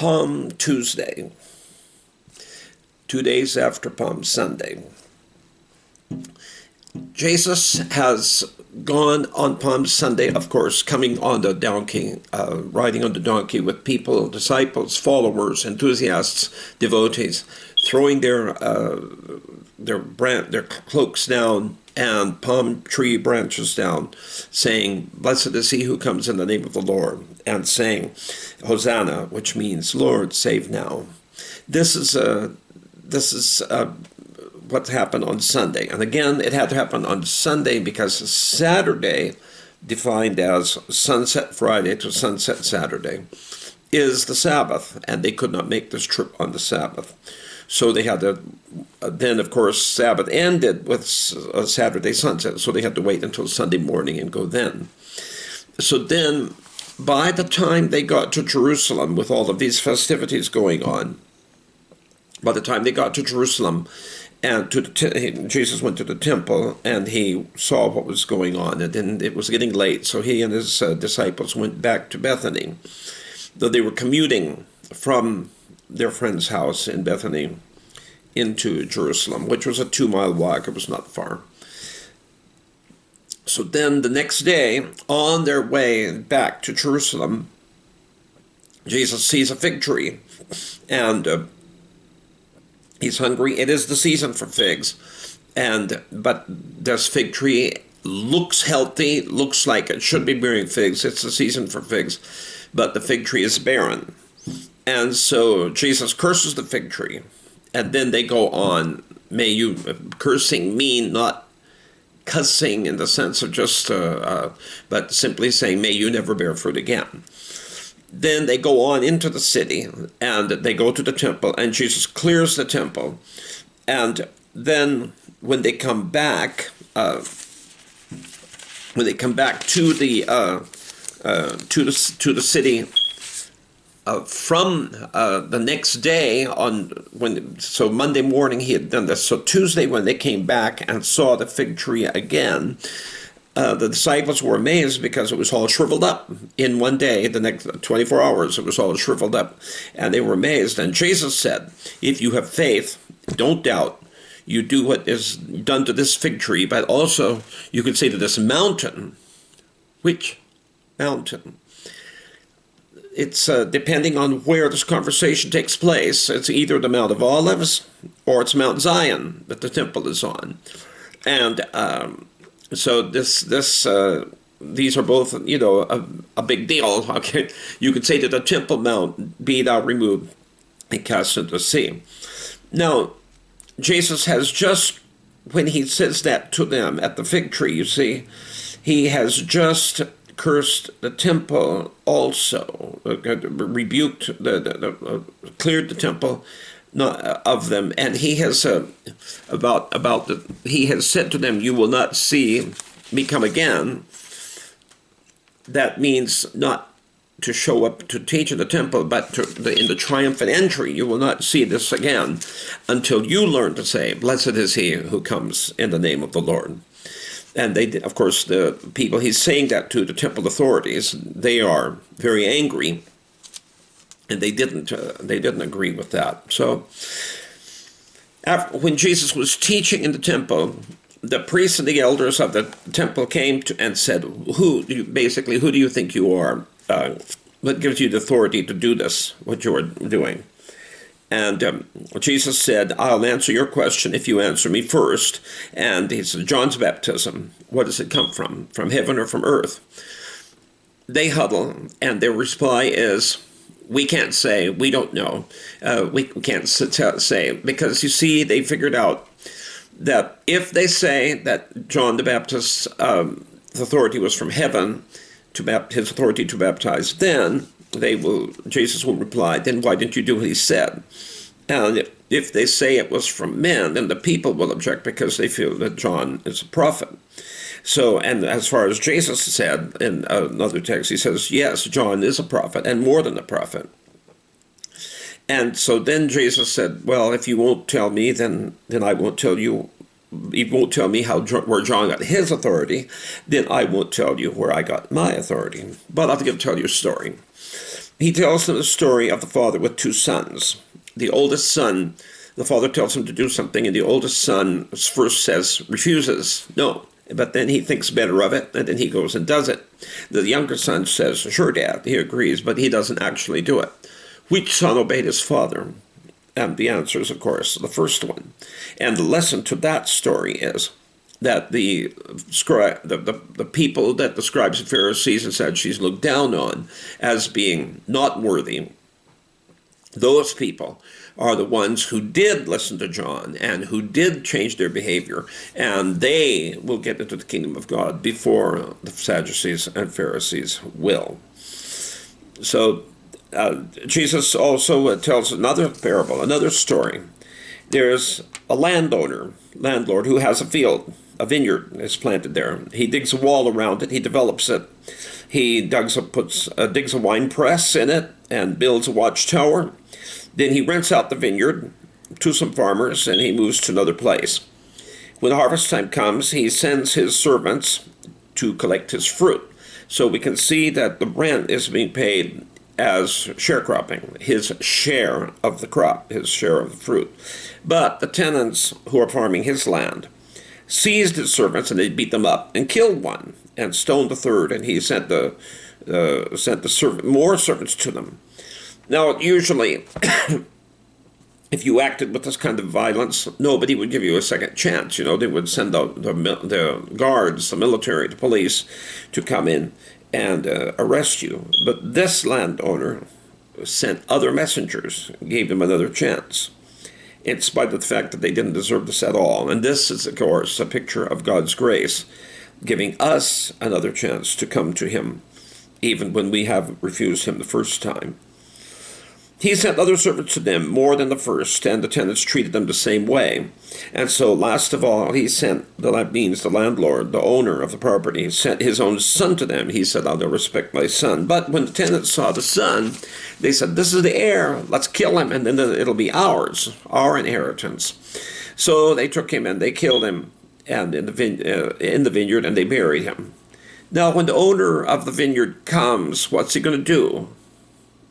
Palm Tuesday, 2 days after Palm Sunday. Jesus has gone on Palm Sunday, of course, coming on the donkey, riding on the donkey with people, disciples, followers, enthusiasts, devotees, throwing their cloaks down and palm tree branches down, saying, "Blessed is he who comes in the name of the Lord," and saying, "Hosanna," which means, "Lord, save now." This is what happened on Sunday. And again, it had to happen on Sunday because Saturday, defined as sunset Friday to sunset Saturday, is the Sabbath, and they could not make this trip on the Sabbath. So they had to, then of course Sabbath ended with Saturday sunset, so they had to wait until Sunday morning and go then. So then, by the time they got to Jerusalem with all of these festivities going on, by the time they got to Jerusalem, and Jesus went to the temple, and he saw what was going on, and then it was getting late, so he and his disciples went back to Bethany. Though they were commuting from their friend's house in Bethany into Jerusalem, which was a 2-mile walk. It was not far. So then the next day, on their way back to Jerusalem, Jesus sees a fig tree, and he's hungry. It is the season for figs, but this fig tree looks healthy, looks like it should be bearing figs. It's the season for figs, but the fig tree is barren. And so Jesus curses the fig tree, and then they go on. May you, cursing mean not cussing in the sense of just, but simply saying, may you never bear fruit again. Then they go on into the city, and they go to the temple, and Jesus clears the temple. And then when they come back, to the city, from the next day so Monday morning he had done this. So Tuesday when they came back and saw the fig tree again, the disciples were amazed because it was all shriveled up in one day. The next 24 hours it was all shriveled up, and they were amazed. And Jesus said, if you have faith, don't doubt. You do what is done to this fig tree, but also you could say to this mountain. Which mountain? It's depending on where this conversation takes place. It's either the Mount of Olives or it's Mount Zion that the temple is on. And so these are both, a big deal. Okay, you could say to the Temple Mount, be thou removed and cast into the sea. Now, Jesus has just, when he says that to them at the fig tree, you see, he has just cursed the temple also, rebuked, cleared the temple of them, and he has he has said to them, you will not see me come again. That means not to show up to teach in the temple, but in the triumphant entry, you will not see this again until you learn to say, blessed is he who comes in the name of the Lord. And they, of course, the people he's saying that to, the temple authorities, they are very angry, and they didn't agree with that. So, when Jesus was teaching in the temple, the priests and the elders of the temple came and said, "Who do you think you are? What gives you the authority to do this? What you are doing?" And Jesus said, I'll answer your question if you answer me first. And he said, John's baptism, what does it come from? From heaven or from earth? They huddle, and their reply is, we can't say, we don't know. We can't say, because you see, they figured out that if they say that John the Baptist's authority was from heaven, his authority to baptize, then Jesus will reply, then why didn't you do what he said? And if they say it was from men, then the people will object because they feel that John is a prophet. So, and as far as Jesus said in another text, he says, yes, John is a prophet and more than a prophet. And so then Jesus said, well, if you won't tell me, then I won't tell you. You won't tell me where John got his authority, then I won't tell you where I got my authority. But I'll tell you a story. He tells them the story of the father with two sons. The oldest son, the father tells him to do something, and the oldest son first refuses, no. But then he thinks better of it, and then he goes and does it. The younger son says, sure, Dad, he agrees, but he doesn't actually do it. Which son obeyed his father? And the answer is, of course, the first one. And the lesson to that story is that the people that the scribes and Pharisees and Sadducees looked down on as being not worthy, those people are the ones who did listen to John and who did change their behavior, and they will get into the kingdom of God before the Sadducees and Pharisees will. So Jesus also tells another parable, another story. There's a landlord who has a field. A vineyard is planted there. He digs a wall around it. He develops it. He digs a wine press in it and builds a watchtower. Then he rents out the vineyard to some farmers, and he moves to another place. When harvest time comes, he sends his servants to collect his fruit. So we can see that the rent is being paid as sharecropping, his share of the crop, his share of the fruit. But the tenants who are farming his land seized his servants, and they beat them up and killed one and stoned the third, and he sent more servants to them. Now, usually, if you acted with this kind of violence, nobody would give you a second chance. You know, they would send the guards, the military, the police to come in and arrest you. But this landowner sent other messengers, gave them another chance, in spite of the fact that they didn't deserve this at all. And this is, of course, a picture of God's grace, giving us another chance to come to him, even when we have refused him the first time. He sent other servants to them, more than the first, and the tenants treated them the same way. And so, last of all, that means the landlord, the owner of the property, sent his own son to them. He said, they'll respect my son. But when the tenants saw the son, they said, this is the heir, let's kill him, and then it'll be ours, our inheritance. So they took him and they killed him and in the vineyard, and they buried him. Now, when the owner of the vineyard comes, what's he going to do?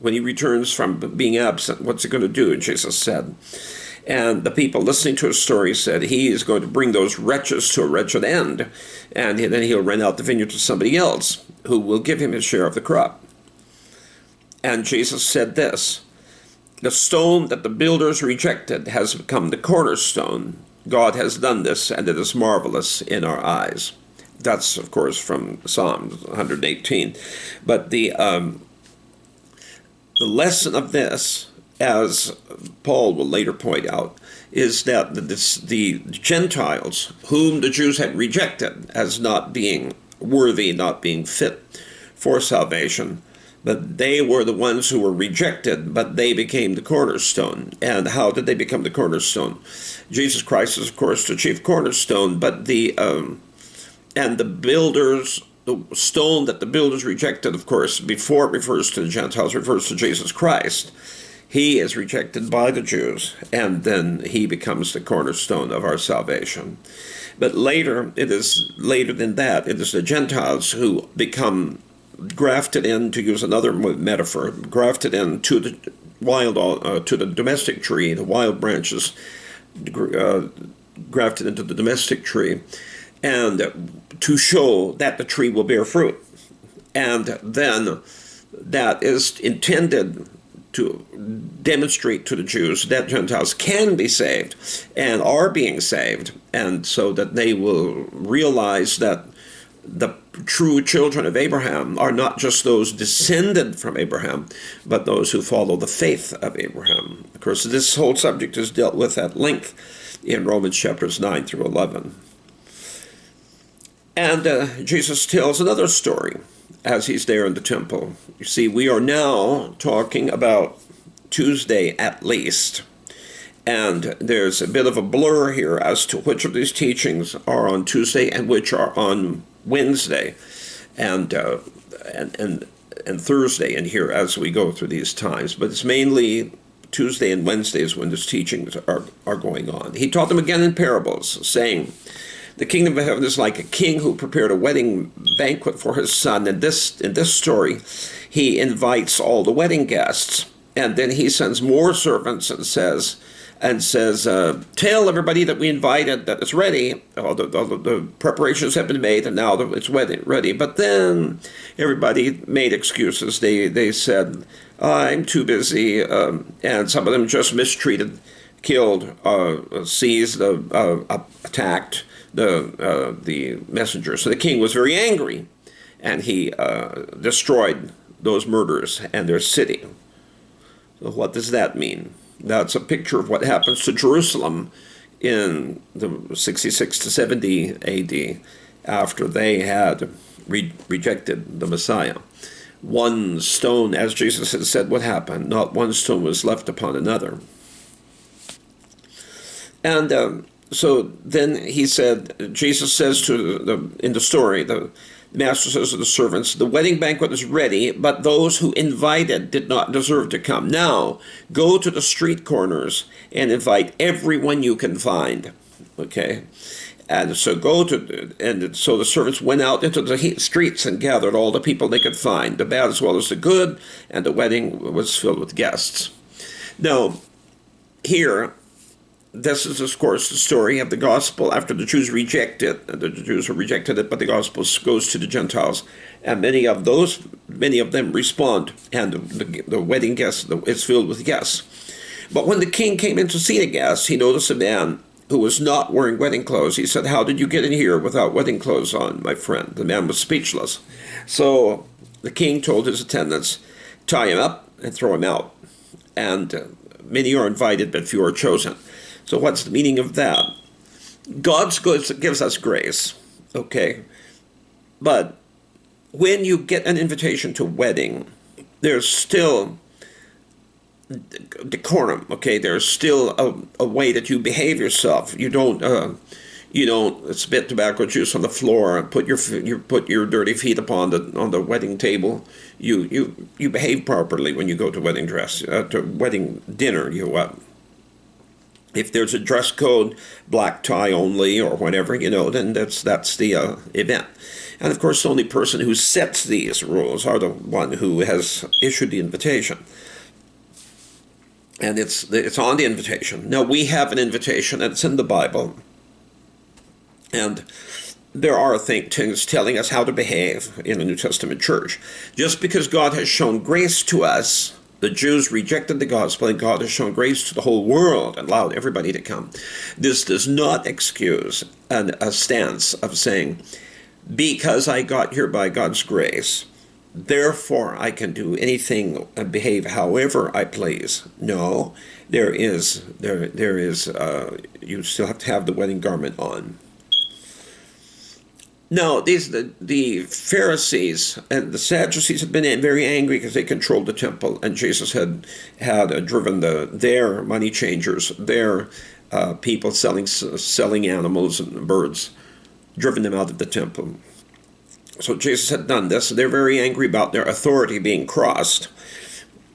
When he returns from being absent, what's he going to do? Jesus said. And the people listening to his story said, he is going to bring those wretches to a wretched end, and then he'll rent out the vineyard to somebody else who will give him his share of the crop. And Jesus said this, the stone that the builders rejected has become the cornerstone. God has done this, and it is marvelous in our eyes. That's, of course, from Psalm 118. But the lesson of this, as Paul will later point out, is that the Gentiles, whom the Jews had rejected as not being worthy, not being fit for salvation, but they were the ones who were rejected, but they became the cornerstone. And how did they become the cornerstone? Jesus Christ is, of course, the chief cornerstone, but the stone that the builders rejected, of course, before it refers to the Gentiles, refers to Jesus Christ. He is rejected by the Jews, and then he becomes the cornerstone of our salvation. But later than that, it is the Gentiles who become grafted in, to use another metaphor, grafted into the domestic tree, the wild branches grafted into the domestic tree, and to show that the tree will bear fruit. And then that is intended to demonstrate to the Jews that Gentiles can be saved and are being saved, and so that they will realize that the true children of Abraham are not just those descended from Abraham, but those who follow the faith of Abraham. Of course, this whole subject is dealt with at length in Romans chapters 9 through 11. And Jesus tells another story as he's there in the temple. You see, we are now talking about Tuesday at least. And there's a bit of a blur here as to which of these teachings are on Tuesday and which are on Wednesday and Thursday in here as we go through these times. But it's mainly Tuesday and Wednesdays when these teachings are going on. He taught them again in parables, saying, The kingdom of heaven is like a king who prepared a wedding banquet for his son. And in this story, he invites all the wedding guests, and then he sends more servants and says, tell everybody that we invited that it's ready. All the preparations have been made, and now it's ready. But then everybody made excuses. They said, I'm too busy, and some of them just mistreated, killed, seized, attacked the messenger. So the king was very angry, and he destroyed those murderers and their city. So what does that mean? That's a picture of what happens to Jerusalem in the 66 to 70 AD after they had rejected the Messiah. One stone, as Jesus had said, would happen. Not one stone was left upon another. And so then he said, Jesus says in the story, the master says to the servants, the wedding banquet is ready, but those who invited did not deserve to come. Now, go to the street corners and invite everyone you can find. Okay? And so so the servants went out into the streets and gathered all the people they could find, the bad as well as the good, and the wedding was filled with guests. Now, here, this is, of course, the story of the gospel after the Jews reject it. The Jews have rejected it, but the gospel goes to the Gentiles. And many of them respond, and the wedding guest is filled with guests. But when the king came in to see the guests, he noticed a man who was not wearing wedding clothes. He said, how did you get in here without wedding clothes on, my friend? The man was speechless. So the king told his attendants, tie him up and throw him out. And many are invited, but few are chosen. So what's the meaning of that? God gives us grace, okay? But when you get an invitation to a wedding, there's still decorum, okay? There's still a way that you behave yourself. You don't spit tobacco juice on the floor and put your dirty feet on the wedding table. You behave properly when you go to wedding dinner. If there's a dress code, black tie only or whatever, then that's the event. And of course, the only person who sets these rules are the one who has issued the invitation. And it's on the invitation. Now, we have an invitation, and it's in the Bible. And there are things telling us how to behave in the New Testament church. Just because God has shown grace to us, the Jews rejected the gospel, and God has shown grace to the whole world and allowed everybody to come. This does not excuse a stance of saying, because I got here by God's grace, therefore I can do anything and behave however I please. No, there is you still have to have the wedding garment on. Now, the Pharisees and the Sadducees had been very angry because they controlled the temple, and Jesus had driven their money changers, their people selling animals and birds, driven them out of the temple. So Jesus had done this. They're very angry about their authority being crossed.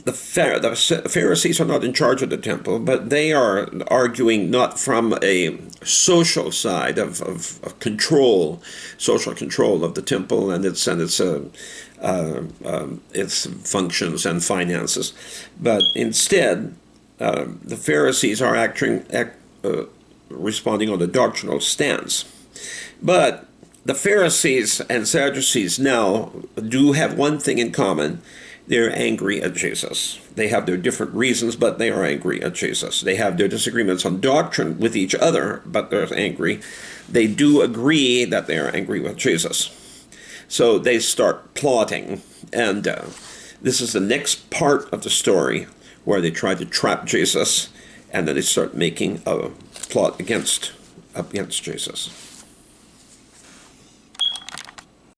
The Pharisees are not in charge of the temple, but they are arguing not from a social side of control, social control of the temple and its functions and finances, but instead the Pharisees are responding on a doctrinal stance. But the Pharisees and Sadducees now do have one thing in common. They're angry at Jesus. They have their different reasons, but they are angry at Jesus. They have their disagreements on doctrine with each other, but they're angry. They do agree that they are angry with Jesus. So they start plotting, and this is the next part of the story where they try to trap Jesus, and then they start making a plot against Jesus.